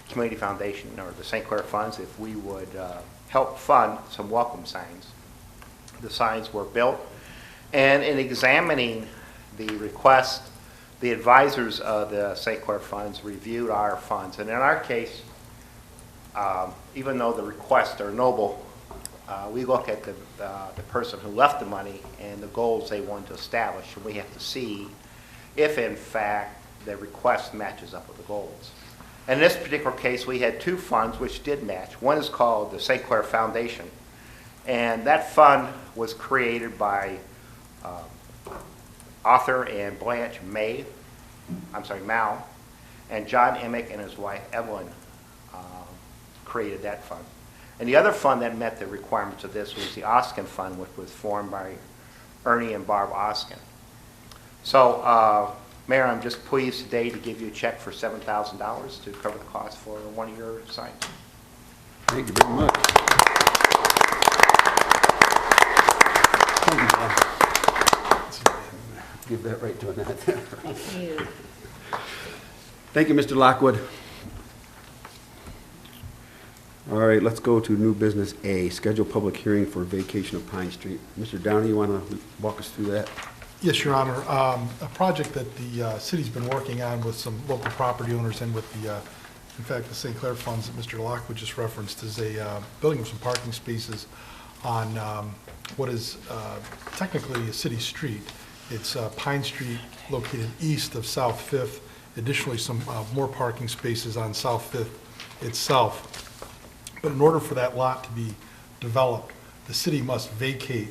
Community Foundation or the St. Clair funds if we would help fund some welcome signs. The signs were built, and in examining the request, the advisors of the St. Clair funds reviewed our funds. And in our case, even though the requests are noble, we look at the person who left the money and the goals they want to establish, and we have to see if, in fact, the request matches up with the goals. And in this particular case, we had 2 funds which did match. One is called the St. Clair Foundation, and that fund was created by Arthur and Blanche Mao, and John Emick and his wife Evelyn created that fund. And the other fund that met the requirements of this was the Oskin Fund, which was formed by Ernie and Barb Oskin. So, Mayor, I'm just pleased today to give you a check for $7,000 to cover the cost for one of your signs. Thank you very much. Thank you, Bob. Give that right to Annette. Thank you. Thank you, Mr. Lockwood. All right, let's go to new business A, schedule public hearing for vacation of Pine Street. Mr. Downey, you want to walk us through that? Yes, Your Honor. A project that the city's been working on with some local property owners and with the, in fact, the St. Clair funds that Mr. Lockwood just referenced is a building of some parking spaces on what is technically a city street. It's Pine Street located east of South Fifth. Additionally, some more parking spaces on South Fifth itself. But in order for that lot to be developed, the city must vacate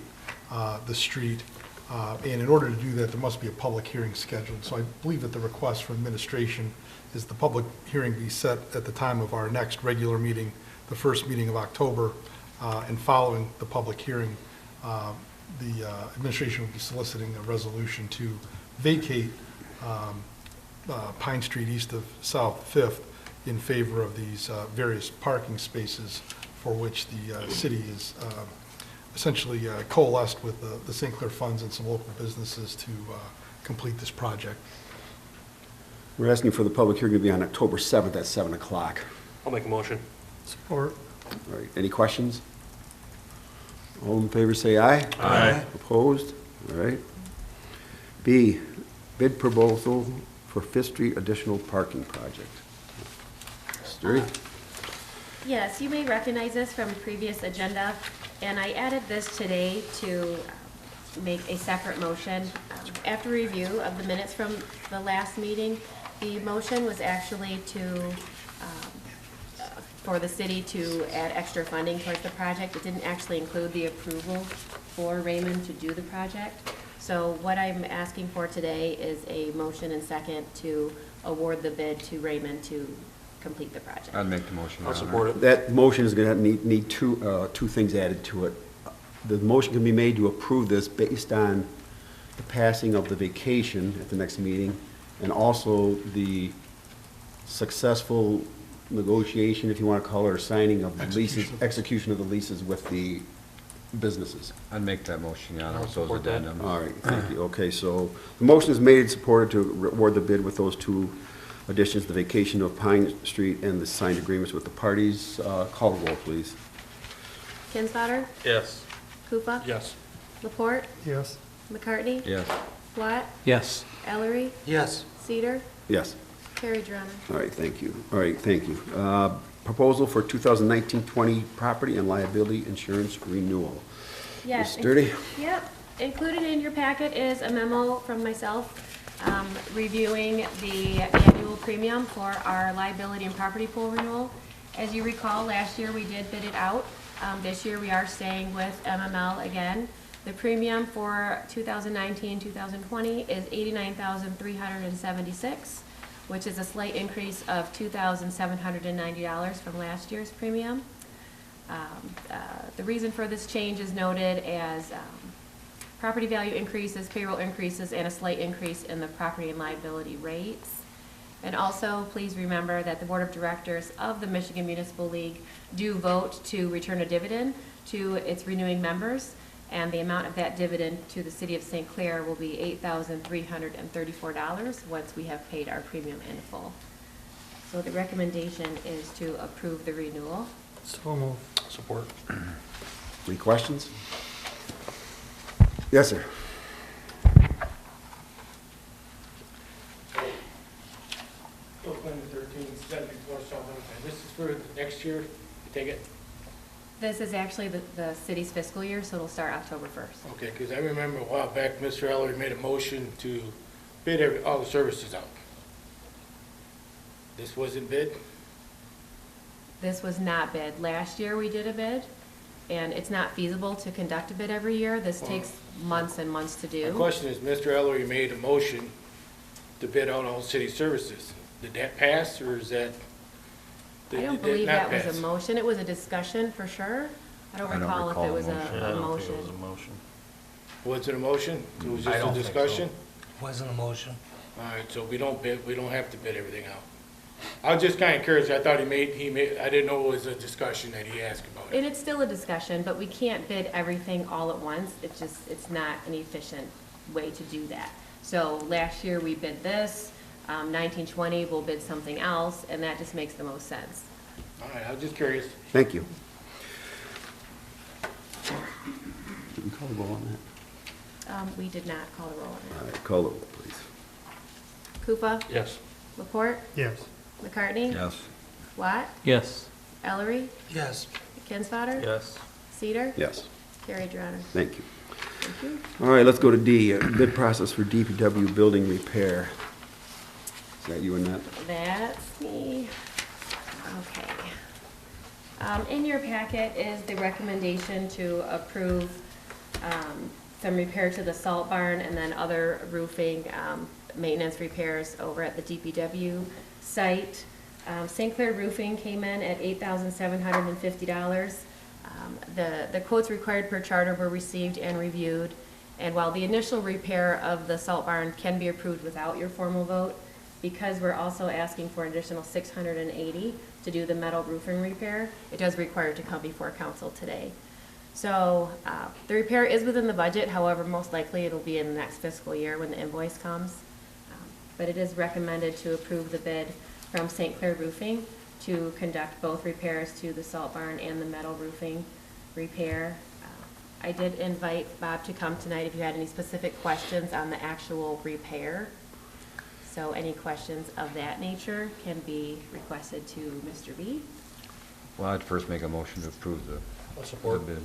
the street. And in order to do that, there must be a public hearing scheduled. So I believe that the request from administration is the public hearing be set at the time of our next regular meeting, the first meeting of October. And following the public hearing, the administration will be soliciting a resolution to vacate Pine Street east of South Fifth in favor of these various parking spaces for which the city is essentially coalesced with the St. Clair funds and some local businesses to complete this project. We're asking for the public hearing to be on October 7th at 7 o'clock. I'll make a motion. Support. All right, any questions? All in favor say aye. Aye. Opposed? All right. B, bid proposal for Fifth Street additional parking project. Sturdy? Yes, you may recognize this from previous agenda, and I added this today to make a separate motion. After review of the minutes from the last meeting, the motion was actually to, for the city to add extra funding towards the project. It didn't actually include the approval for Raymond to do the project. So what I'm asking for today is a motion and second to award the bid to Raymond to complete the project. I'd make the motion. I'll support it. That motion is going to need two things added to it. The motion can be made to approve this based on the passing of the vacation at the next meeting, and also the successful negotiation, if you want to call it, or signing of the leases, execution of the leases with the businesses. I'd make that motion, Your Honor, with those support that. addendums. All right, thank you. Okay, so the motion is made and supported to award the bid with those two additions, the vacation of Pine Street and the signed agreements with the parties. Call the roll, please. Kinsfater? Yes. Koopa? Yes. Laporte? Yes. McCartney? Yes. Platt? Yes. Ellery? Yes. Cedar? Yes. Carried, Your Honor. All right, thank you. All right, thank you. Proposal for 2019-20 property and liability insurance renewal. Yes. Ms. Sturdy? Yep. Included in your packet is a memo from myself reviewing the annual premium for our liability and property pool renewal. As you recall, last year we did bid it out. This year we are staying with MML again. The premium for 2019-2020 is $89,376, which is a slight increase of $2,790 from last year's premium. The reason for this change is noted as property value increases, payroll increases, and a slight increase in the property and liability rates. And also, please remember that the Board of Directors of the Michigan Municipal League do vote to return a dividend to its renewing members, and the amount of that dividend to the City of St. Clair will be $8,334 once we have paid our premium in full. So the recommendation is to approve the renewal. So move. Support. Any questions? Yes, sir. Bill Clinton 13, 74 South Huntington. This is for next year, you take it? This is actually the city's fiscal year, so it'll start October 1st. Okay, because I remember a while back, Mr. Ellery made a motion to bid all the services out. This wasn't bid? This was not bid. Last year we did a bid, and it's not feasible to conduct a bid every year. This takes months and months to My do. question is, Mr. Ellery made a motion to bid out all city services. Did that pass, or is that? I don't believe that was a motion. It was a discussion for sure. I don't recall if it was a motion. Was it a motion? It was just a discussion? Wasn't a motion. All right, so we don't have to bid everything out. I was just kind of curious. I thought he made, I didn't know it was a discussion that he asked about it. And it's still a discussion, but we can't bid everything all at once. It's not an efficient way to do that. So last year we bid this, 1920 we'll bid something else, and that just makes the most sense. All right, I was just curious. Thank you. Did we call the roll on that? We did not call the roll on All right, call the roll, please. that. Koopa? Yes. Laporte? Yes. McCartney? Yes. Watt? Yes. Ellery? Yes. Kinsfater? Yes. Cedar? Yes. Carried, Your Honor. Thank you. Thank you. All right, let's go to D, bid process for DPW building repair. Is that you and that? That's me. Okay. In your packet is the recommendation to approve some repair to the salt barn and then other roofing maintenance repairs over at the DPW site. St. Clair Roofing came in at $8,750. The quotes required per charter were received and reviewed, and while the initial repair of the salt barn can be approved without your formal vote, because we're also asking for an additional $680 to do the metal roofing repair, it does require it to come before council today. So the repair is within the budget, however, most likely it'll be in the next fiscal year when the invoice comes. But it is recommended to approve the bid from St. Clair Roofing to conduct both repairs to the salt barn and the metal roofing repair. I did invite Bob to come tonight if you had any specific questions on the actual repair. So any questions of that nature can be requested to Mr. B. Well, I'd first make a motion to approve the bid.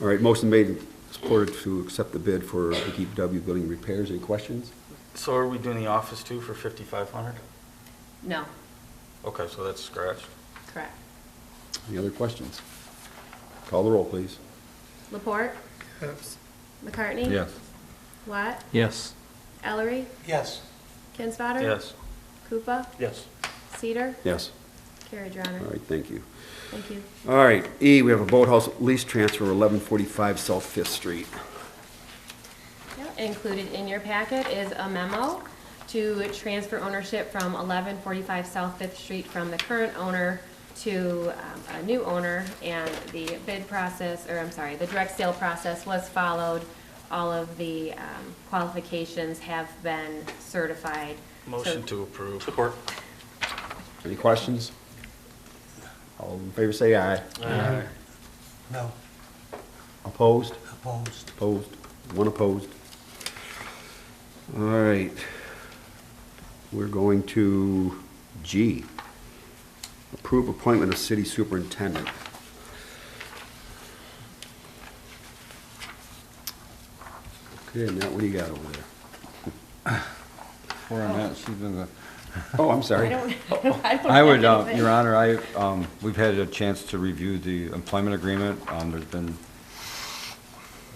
All right, motion made and supported to accept the bid for the DPW building repairs. Any questions? So are we doing the office too for 5,500? No, Okay, so that's scratched. correct. Any other questions? Call the roll, please. Laporte? Yes. McCartney? Yes. Watt? Yes. Ellery? Yes. Kinsfater? Yes. Koopa? Yes. Cedar? Yes. Carried, Your Honor. All right, thank you. Thank you. All right, E, we have a boathouse lease transfer, 1145 South Fifth Street. Yeah, included in your packet is a memo to transfer ownership from 1145 South Fifth Street from the current owner to a new owner, and the bid process, or I'm sorry, the direct sale process was followed. All of the qualifications have been certified. Motion So- to approve. Support. Any questions? All in favor say aye. Aye. No. Opposed? Opposed. Opposed. One opposed. All right. We're going to G. Approve appointment of city superintendent. Okay, Matt, what do you got over there? Where I'm at, she's been the. Oh, I'm sorry. I don't I would, have anything. Your Honor, we've had a chance to review the employment agreement. There's been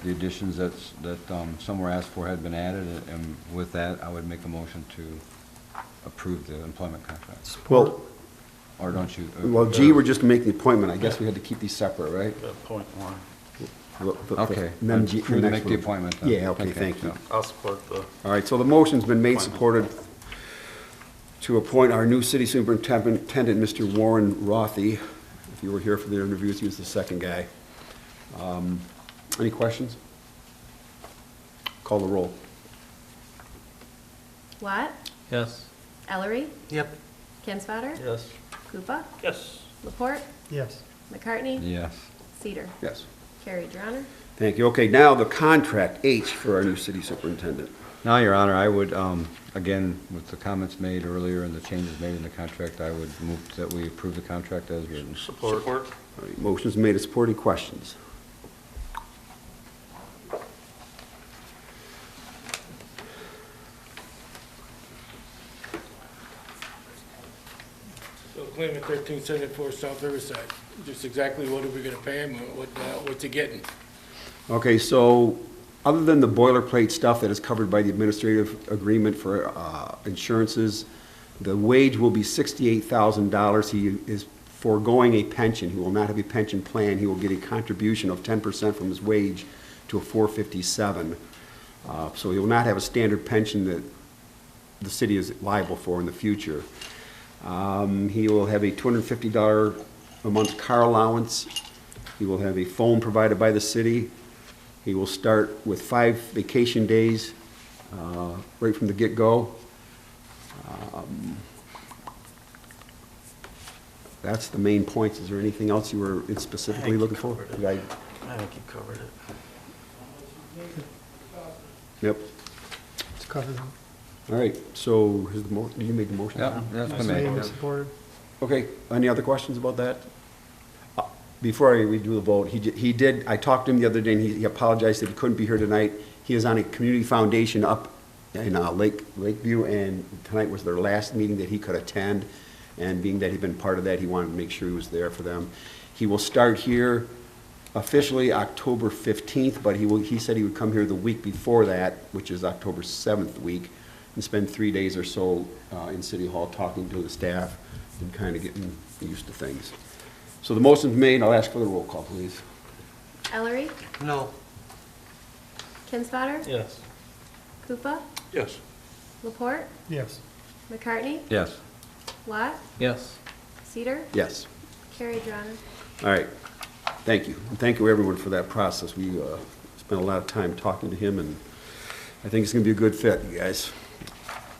the additions that some were asked for had been added, and with that, I would make a motion to approve the employment contract. Well, Or don't you? well, G, we're just making the appointment. I guess we had to keep these separate, right? Point one. Okay. And then G, Approve to the next make the one. appointment then. Yeah, okay, thank you. I'll support the. All right, so the motion's been made, supported to appoint our new city superintendent, Mr. Warren Rothy. If you were here for the interviews, he was the second guy. Any questions? Call the roll. Watt? Yes. Ellery? Yep. Kinsfater? Yes. Koopa? Yes. Laporte? Yes. McCartney? Yes. Cedar? Yes. Carried, Your Honor. Thank you. Okay, now the contract, H, for our new city superintendent. Now, Your Honor, I would, again, with the comments made earlier and the changes made in the contract, I would move that we approve the contract as written. Support. All right, motion's made and supported. Any questions? So claiming 1374 South Riverside, just exactly what are we gonna pay him, what's he getting? Okay, so other than the boilerplate stuff that is covered by the administrative agreement for insurances, the wage will be $68,000. He is foregoing a pension. He will not have a pension plan. He will get a contribution of 10% from his wage to a 457. So he will not have a standard pension that the city is liable for in the future. He will have a $250 a month car allowance. He will have a phone provided by the city. He will start with 5 vacation days right from the get-go. that's the main points. Is there anything else you were specifically looking for? I think you covered it. Yep. It's covered. All right, so is the you made the motion? Yeah, that's been made. Supported. Okay, any other questions about that? Before I redo the vote, he did, I talked to him the other day, and he apologized that he couldn't be here tonight. He is on a community foundation up in Lakeview, and tonight was their last meeting that he could attend, and being that he'd been part of that, he wanted to make sure he was there for them. He will start here officially October 15th, but he said he would come here the week before that, which is October 7th week, and spend 3 days or so in City Hall talking to the staff and kind of getting used to things. So the motion's made. I'll ask for the roll call, please. Ellery? No. Kinsfater? Yes. Koopa? Yes. Laporte? Yes. McCartney? Yes. Lot? Yes. Cedar? Yes. Carried, Your Honor. All right. Thank you. And thank you, everyone, for that process. We spent a lot of time talking to him, and I think it's going to be a good fit, you guys.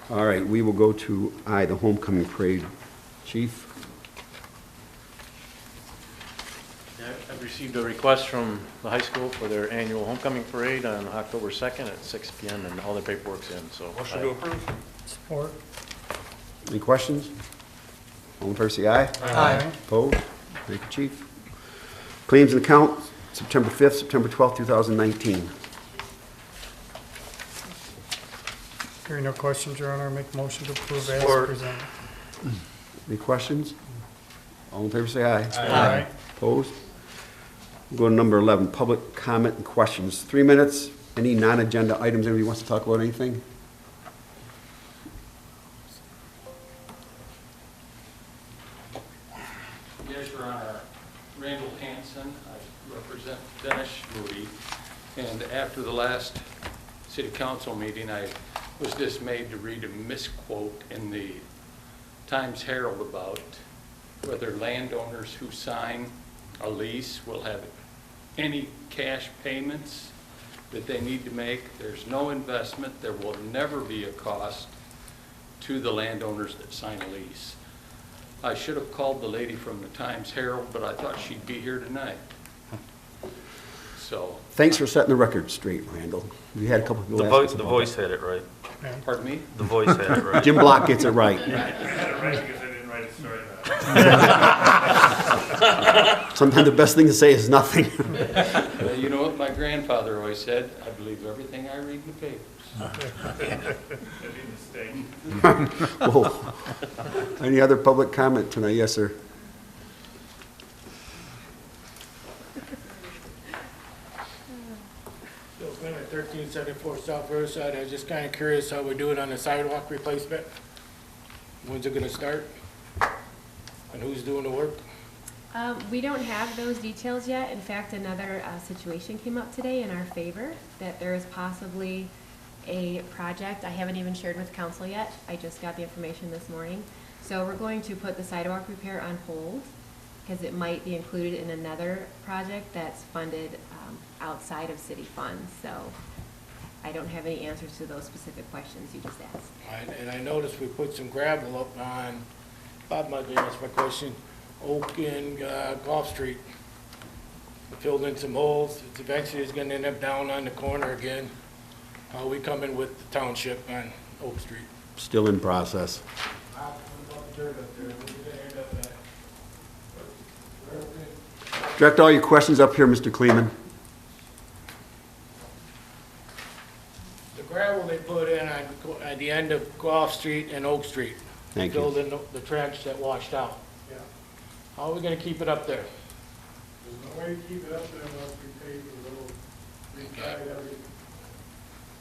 All right, we will go to the homecoming parade. Chief? I've received a request from the high school for their annual homecoming parade on October 2nd at 6 p.m. and all their paperwork's in, so. Motion to approve. Support. Any questions? All in favor, say aye. Aye. Opposed? Thank you, Chief. Claims and accounts, September 5th, September 12th, 2019. Hearing no questions, Your Honor, I make a motion to approve as Support. presented. Any questions? All in favor, say aye. Aye. Opposed? We'll go to number 11, public comment and questions. 3 minutes. Any non-agenda items? Anybody wants to talk about anything? Yes, Your Honor. Randall Hanson, I represent Dennis Moody, and after the last city council meeting, I was dismayed to read a misquote in the Times Herald about whether landowners who sign a lease will have any cash payments that they need to make. There's no investment. There will never be a cost to the landowners that sign a lease. I should have called the lady from the Times Herald, but I thought she'd be here tonight. So. Thanks for setting the record straight, Randall. We had a couple people The ask voice, us the about voice that. had it right. Pardon me? The voice had it right. Jim Block gets it right. I had it right because I didn't write a story about it. Sometimes the best thing to say is nothing. You know what my grandfather always said? I believe everything I read in the papers. That'd be a mistake. Whoa. Any other public comment tonight? Yes, sir. Bill Flynn at 1374 South Riverside. I was just kind of curious how we're doing on the sidewalk replacement. When's it gonna start? And who's doing the work? We don't have those details yet. In fact, another situation came up today in our favor, that there is possibly a project I haven't even shared with council yet. I just got the information this morning. So we're going to put the sidewalk repair on hold because it might be included in another project that's funded outside of city funds. So I don't have any answers to those specific questions you just asked. And I noticed we put some gravel up on, Bob might be asking my question, Oak and Golf Street. We filled in some holes. It's eventually it's gonna end up down on the corner again. We come in with the township on Oak Street. Still in process. Direct all your questions up here, Mr. Kleeman. The gravel they put in on, at the end of Golf Street and Oak Street. Thank you. Filled in the trench that washed out. Yeah. How are we gonna keep it up there? There's no way to keep it up there unless we pay for the little, we tried everything.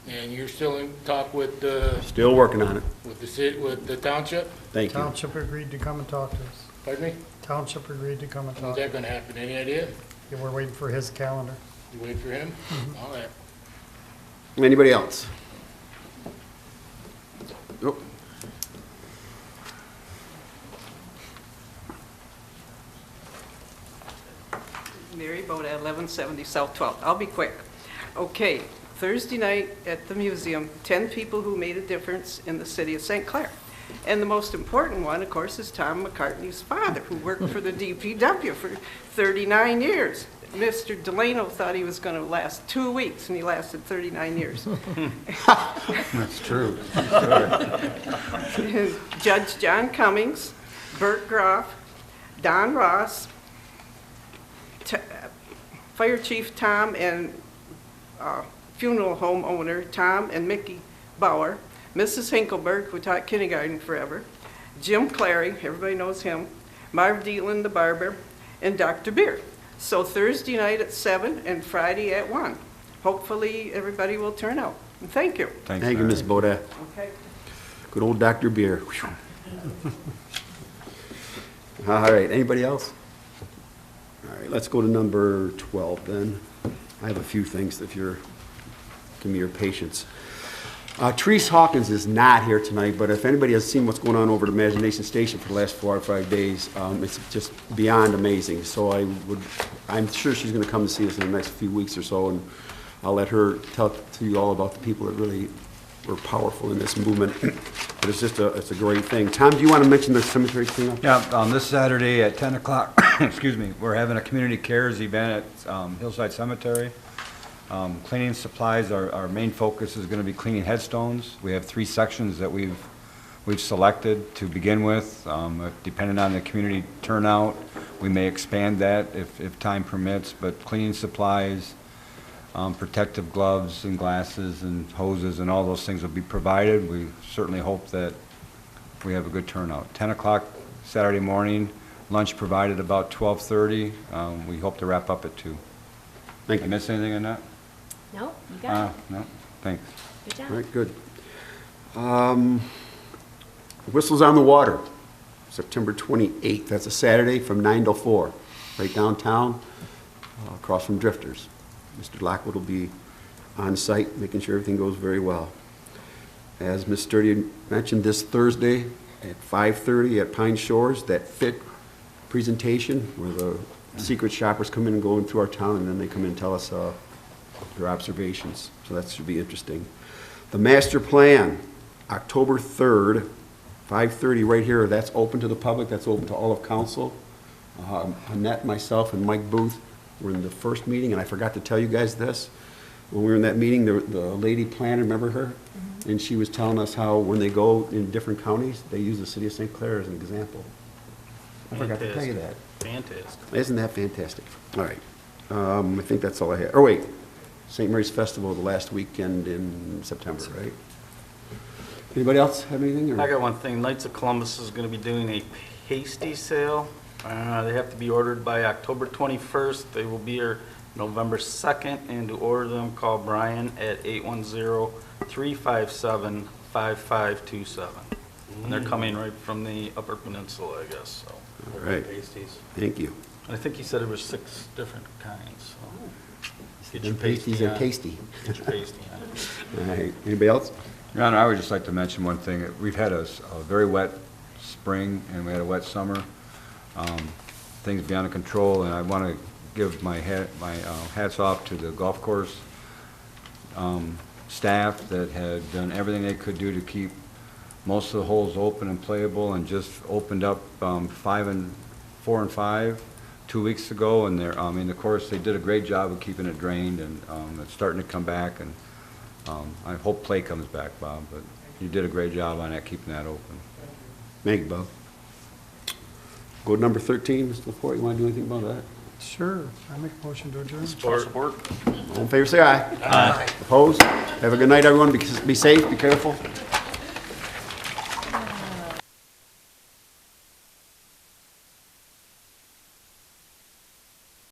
And you're still in talk with the, Still working on it. with the city, with the township? Thank you. Township agreed to come and talk to us. Pardon me? Township agreed to come and When's talk. that gonna happen? Any idea? Yeah, we're waiting for his calendar. You wait for him? All right. Anybody else? Nope. Mary Boda, 1170 South 12th. I'll be quick. Okay, Thursday night at the museum, 10 people who made a difference in the city of St. Clair. And the most important one, of course, is Tom McCartney's father, who worked for the DPW for 39 years. Mr. Delano thought he was going to last 2 weeks, and he lasted 39 years. That's true. Judge John Cummings, Bert Groff, Don Ross, Fire Chief Tom, and funeral home owner Tom and Mickey Bauer, Mrs. Hinkleberg, who taught kindergarten forever, Jim Clary, everybody knows him, Marv Dealin, the barber, and Dr. Beer. So Thursday night at 7 and Friday at 1. Hopefully, everybody will turn out. And thank you. Thanks, Thank you, Mary. Ms. Bodett. Okay. Good old Dr. Beer. All right, anybody else? All right, let's go to number 12 then. I have a few things if you're, give me your patience. Therese Hawkins is not here tonight, but if anybody has seen what's going on over at Imagination Station for the last 4 or 5 days, it's just beyond amazing. So I'm sure she's going to come to see us in the next few weeks or so, and I'll let her tell to you all about the people that really were powerful in this movement. But it's just it's a great thing. Tom, do you want to mention the cemetery cleanup? Yeah, this Saturday at 10 o'clock, excuse me, we're having a community cares event at Hillside Cemetery. Cleaning supplies, our main focus is going to be cleaning headstones. We have 3 sections that we've selected to begin with. Depending on the community turnout, we may expand that if time permits, but cleaning supplies, protective gloves and glasses and hoses and all those things will be provided. We certainly hope that we have a good turnout. 10 o'clock Saturday morning, lunch provided about 12:30. We hope to wrap up at 2. Thank you. Did I miss anything on that? No, you got it. No, thanks. Good job. All right, good. Whistles on the Water, September 28th. That's a Saturday from 9 till 4, right downtown, across from Drifters. Mr. Lockwood will be on site, making sure everything goes very well. As Ms. Sturdy mentioned, this Thursday at 5:30 at Pine Shores, that FIT presentation where the secret shoppers come in and go in through our town, and then they come in and tell us their observations. So that should be interesting. The master plan, October 3rd, 5:30 right here. That's open to the public. That's open to all of council. Annette, myself, and Mike Booth were in the first meeting, and I forgot to tell you guys this. When we were in that meeting, the lady planner, remember her? Mm-hmm. And she was telling us how when they go in different counties, they use the city of St. Clair as an example. I forgot to tell you that. Fantastic. Isn't that fantastic? All right. I think that's all I have. Oh, wait. St. Mary's Festival the last weekend in September, right? Anybody else have anything? Or? I got one thing. Knights of Columbus is going to be doing a pasty sale. They have to be ordered by October 21st. They will be here November 2nd. And to order them, call Brian at 810-357-5527. And they're coming right from the Upper Peninsula, I guess. So. All right. Pasties. Thank you. I think he said there were 6 different kinds. So. Get your Them pasties are on. tasty. Get your pasty on. All right. Anybody else? Your Honor, I would just like to mention one thing. We've had a very wet spring and we had a wet summer. Things beyond control, and I want to give my hats off to the golf course staff that had done everything they could do to keep most of the holes open and playable, and just opened up 4 and 5 2 weeks ago. And they're, of course, they did a great job of keeping it drained, and it's starting to come back. And I hope play comes back, Bob. But you did a great job on that, keeping that open. Thank you, Bob. Go to number 13, Mr. LaForte. You want to do anything about that? Sure. I make a motion to adjourn. Support. All in favor, say aye. Aye. Opposed? Have a good night, everyone. Be safe, be careful.